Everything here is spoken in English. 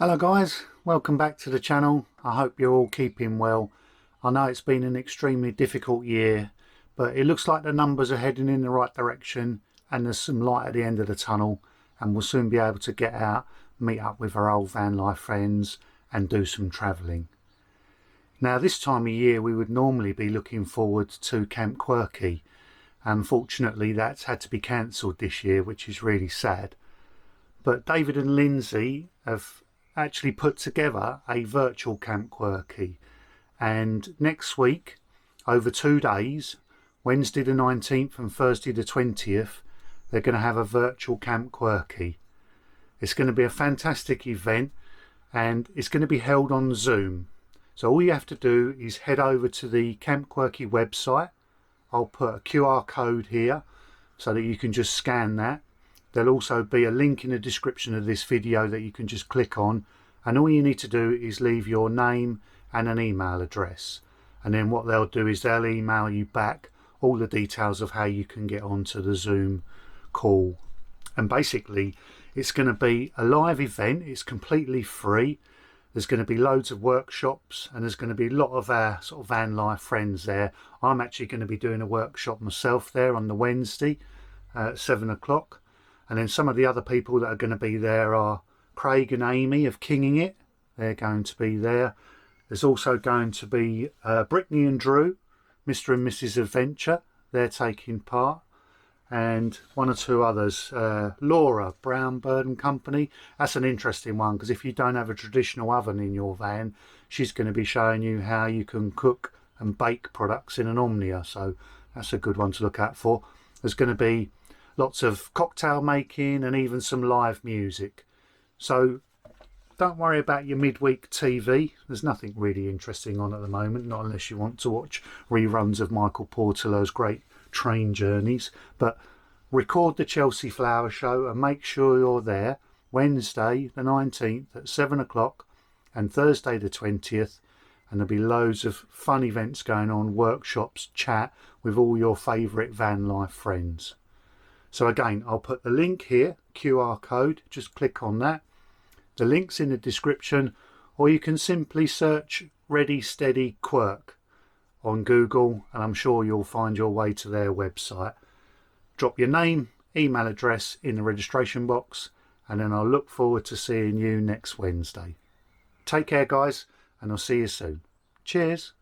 Hello guys, welcome back to the channel. I hope you're all keeping well. I know it's been an extremely difficult year, but it looks like the numbers are heading in the right direction and there's some light at the end of the tunnel, and we'll soon be able to get out, meet up with our old van life friends and do some travelling. Now this time of year we would normally be looking forward to Camp Quirky. Unfortunately that's had to be cancelled this year, which is really sad. But David and Lindsay have actually put together a virtual Camp Quirky, and next week, over 2 days, Wednesday the 19th and Thursday the 20th, they're going to have a virtual Camp Quirky. It's going to be a fantastic event and it's going to be held on Zoom. So all you have to do is head over to the Camp Quirky website. I'll put a QR code here so that you can just scan that. There'll also be a link in the description of this video that you can just click on, and all you need to do is leave your name and an email address, and then what they'll do is they'll email you back all the details of how you can get onto the Zoom call. And basically it's going to be a live event. It's completely free. There's going to be loads of workshops and there's going to be a lot of our sort of van life friends there. I'm actually going to be doing a workshop myself there on the Wednesday at 7 o'clock. And then some of the other people that are going to be there are Craig and Amy of Kinging It. They're going to be there. There's also going to be Brittany and Drew, Mr. and Mrs. Adventure. They're taking part. And one or two others. Laura, Brown Bird and Company. That's an interesting one because if you don't have a traditional oven in your van, she's going to be showing you how you can cook and bake products in an Omnia. So that's a good one to look out for. There's going to be lots of cocktail making and even some live music. So don't worry about your midweek TV. There's nothing really interesting on at the moment, not unless you want to watch reruns of Michael Portillo's great train journeys. But record the Chelsea Flower Show and make sure you're there Wednesday the 19th at 7 o'clock and Thursday the 20th. And there'll be loads of fun events going on, workshops, chat with all your favourite van life friends. So again, I'll put the link here, QR code, just click on that. The link's in the description, or you can simply search Ready Steady Quirk on Google and I'm sure you'll find your way to their website. Drop your name, email address in the registration box, and then I'll look forward to seeing you next Wednesday. Take care guys, and I'll see you soon. Cheers.